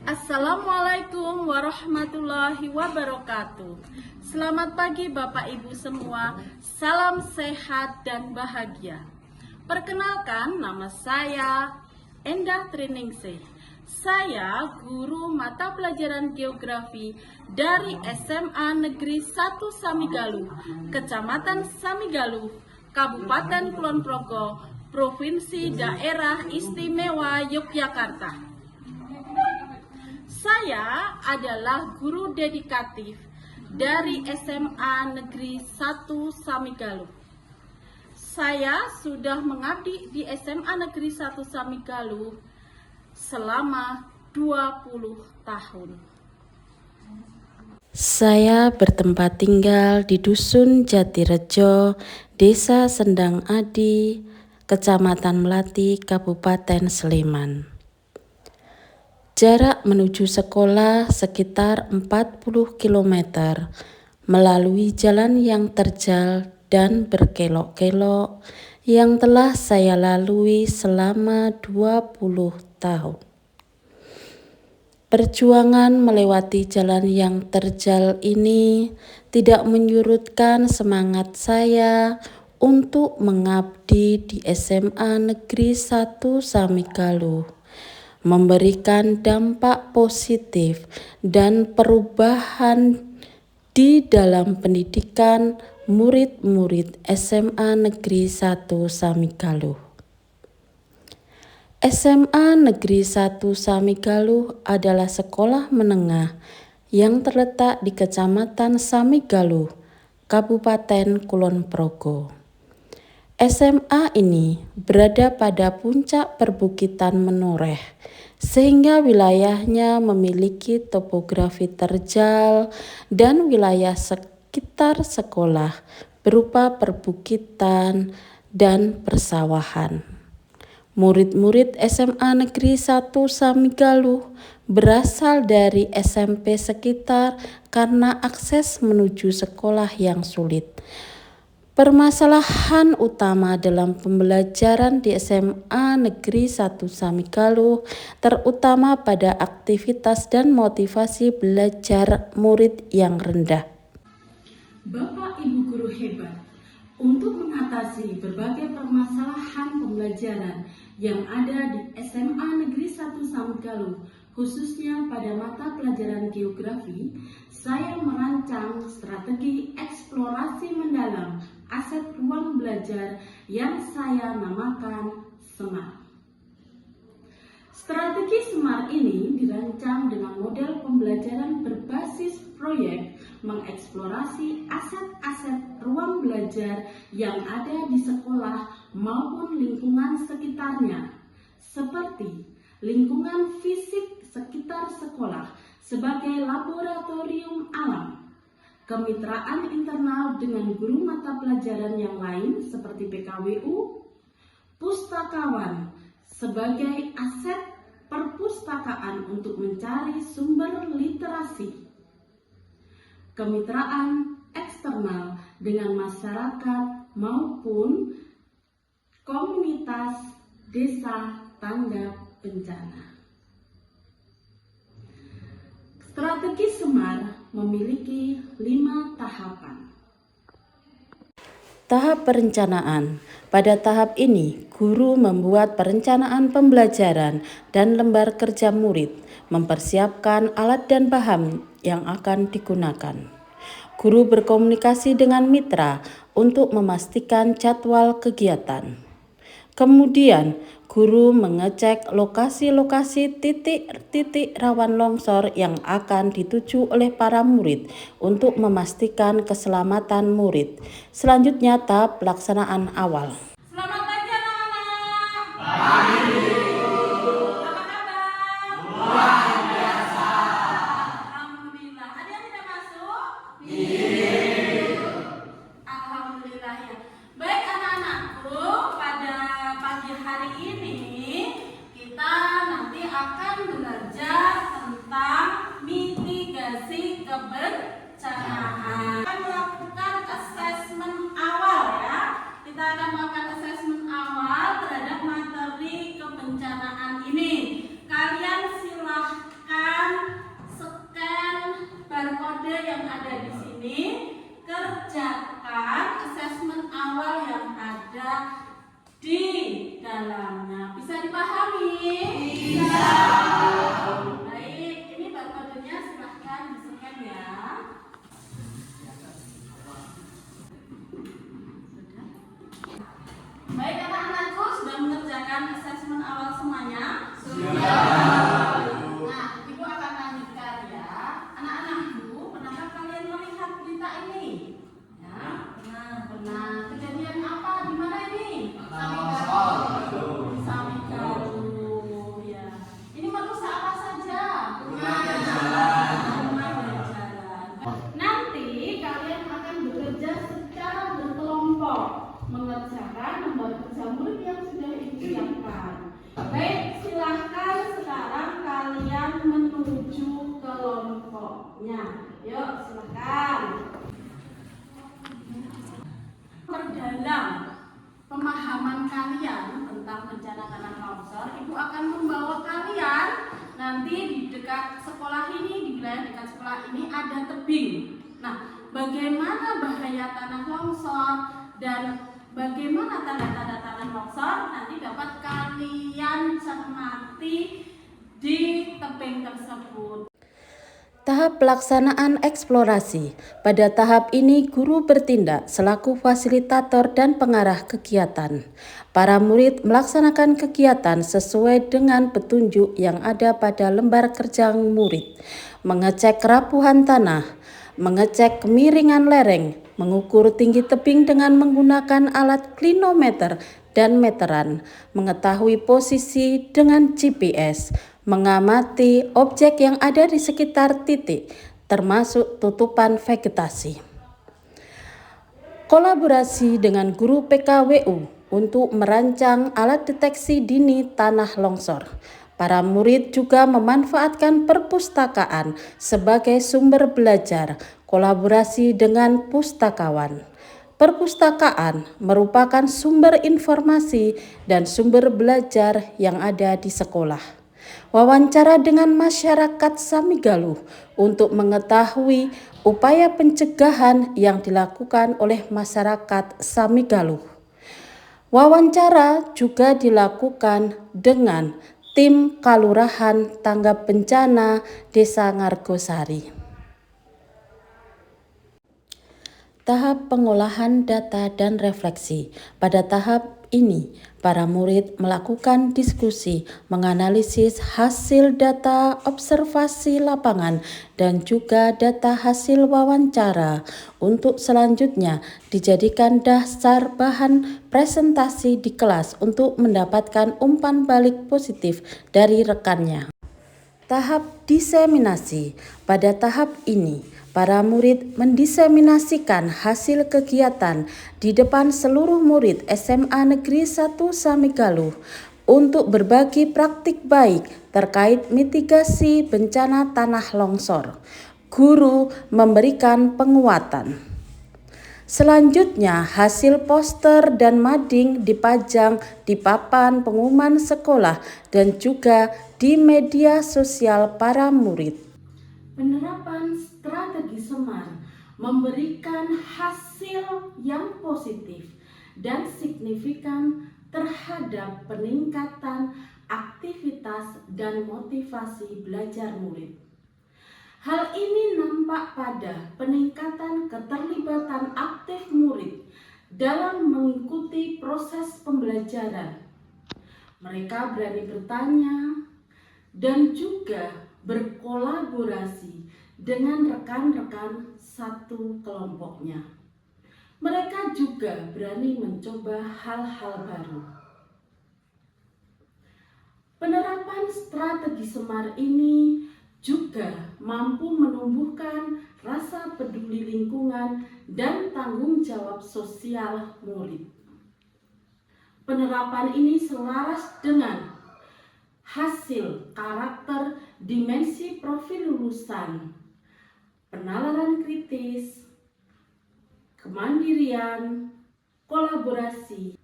Assalamualaikum warahmatullahi wabarakatuh. Selamat pagi Bapak Ibu semua. Salam sehat dan bahagia. Perkenalkan, nama saya Endah Triningsih. Saya guru mata pelajaran geografi dari SMA Negeri 1 Samigaluh, Kecamatan Samigaluh, Kabupaten Kulon Progo, Provinsi Daerah Istimewa Yogyakarta. Saya adalah guru dedikatif dari SMA Negeri 1 Samigaluh. Saya sudah mengabdi di SMA Negeri 1 Samigaluh selama 20 tahun. Saya bertempat tinggal di Dusun Jatirejo, Desa Sendang Adi, Kecamatan Melati, Kabupaten Sleman. Jarak menuju sekolah sekitar 40 km melalui jalan yang terjal dan berkelok-kelok yang telah saya lalui selama 20 tahun. Perjuangan melewati jalan yang terjal ini tidak menyurutkan semangat saya untuk mengabdi di SMA Negeri 1 Samigaluh, memberikan dampak positif dan perubahan di dalam pendidikan murid-murid SMA Negeri 1 Samigaluh. SMA Negeri 1 Samigaluh adalah sekolah menengah yang terletak di Kecamatan Samigaluh, Kabupaten Kulon Progo. SMA ini berada pada puncak perbukitan Menoreh, sehingga wilayahnya memiliki topografi terjal dan wilayah sekitar sekolah berupa perbukitan dan persawahan. Murid-murid SMA Negeri 1 Samigaluh berasal dari SMP sekitar karena akses menuju sekolah yang sulit. Permasalahan utama dalam pembelajaran di SMA Negeri 1 Samigaluh terutama pada aktivitas dan motivasi belajar murid yang rendah. Bapak Ibu guru hebat, untuk mengatasi berbagai permasalahan pembelajaran yang ada di SMA Negeri 1 Samigaluh, khususnya pada mata pelajaran geografi, saya merancang strategi eksplorasi mendalam aset ruang belajar yang saya namakan SMART. Strategi SMART ini dirancang dengan model pembelajaran berbasis proyek, mengeksplorasi aset-aset ruang belajar yang ada di sekolah maupun lingkungan sekitarnya, seperti lingkungan fisik sekitar sekolah sebagai laboratorium alam, kemitraan internal dengan guru mata pelajaran yang lain seperti PKWU, pustakawan sebagai aset perpustakaan untuk mencari sumber literasi, kemitraan eksternal dengan masyarakat maupun komunitas desa tanggap bencana. Strategi SMART memiliki 5 tahapan. Tahap perencanaan. Pada tahap ini, guru membuat perencanaan pembelajaran dan lembar kerja murid, mempersiapkan alat dan bahan yang akan digunakan. Guru berkomunikasi dengan mitra untuk memastikan jadwal kegiatan. Kemudian, guru mengecek lokasi-lokasi titik-titik rawan longsor yang akan dituju oleh para murid untuk memastikan keselamatan murid. Selanjutnya, tahap pelaksanaan awal. Selamat pagi anak-anak. Pagi. Apa kabar? Luar biasa. Alhamdulillah. Ada yang tidak masuk? Iya. Alhamdulillah ya. Baik anak-anakku, pada pagi hari ini kita nanti akan belajar tentang mitigasi kebencanaan. Akan melakukan asesmen awal ya. Kita akan melakukan asesmen awal terhadap materi kebencanaan ini. Kalian silahkan menuju kelompoknya. Yuk, silakan. Perdalam pemahaman kalian tentang bencana tanah longsor, Ibu akan membawa kalian nanti di dekat sekolah ini, di wilayah dekat sekolah ini ada tebing. Nah, bagaimana bahaya tanah longsor dan bagaimana tanda-tanda tanah longsor nanti dapat kalian cermati di tebing tersebut. Tahap pelaksanaan eksplorasi. Pada tahap ini, guru bertindak selaku fasilitator dan pengarah kegiatan. Para murid melaksanakan kegiatan sesuai dengan petunjuk yang ada pada lembar kerja murid. Mengecek kerapuhan tanah, mengecek kemiringan lereng, mengukur tinggi tebing dengan menggunakan alat klinometer dan meteran, mengetahui posisi dengan GPS, mengamati objek yang ada di sekitar titik, termasuk tutupan vegetasi. Kolaborasi dengan guru PKWU untuk merancang alat deteksi dini tanah longsor. Para murid juga memanfaatkan perpustakaan sebagai sumber belajar, kolaborasi dengan pustakawan. Perpustakaan merupakan sumber informasi dan sumber belajar yang ada di sekolah. Wawancara dengan masyarakat Samigaluh untuk mengetahui upaya pencegahan yang dilakukan oleh masyarakat Samigaluh. Wawancara juga dilakukan dengan tim Kalurahan Tanggap Bencana Desa Ngargosari. Tahap pengolahan data dan refleksi. Pada tahap ini, para murid melakukan diskusi, menganalisis hasil data observasi lapangan dan juga data hasil wawancara untuk selanjutnya dijadikan dasar bahan presentasi di kelas untuk mendapatkan umpan balik positif dari rekannya. Tahap diseminasi. Pada tahap ini, para murid mendiseminasikan hasil kegiatan di depan seluruh murid SMA Negeri 1 Samigaluh untuk berbagi praktik baik terkait mitigasi bencana tanah longsor. Guru memberikan penguatan. Selanjutnya, hasil poster dan mading dipajang di papan pengumuman sekolah dan juga di media sosial para murid. Penerapan strategi Semar memberikan hasil yang positif dan signifikan terhadap peningkatan aktivitas dan motivasi belajar murid. Hal ini nampak pada peningkatan keterlibatan aktif murid dalam mengikuti proses pembelajaran. Mereka berani bertanya dan juga berkolaborasi dengan rekan-rekan satu kelompoknya. Mereka juga berani mencoba hal-hal baru. Penerapan strategi Semar ini juga mampu menumbuhkan rasa peduli lingkungan dan tanggung jawab sosial murid. Penerapan ini selaras dengan hasil karakter dimensi profil lulusan, penalaran kritis, kemandirian, kolaborasi,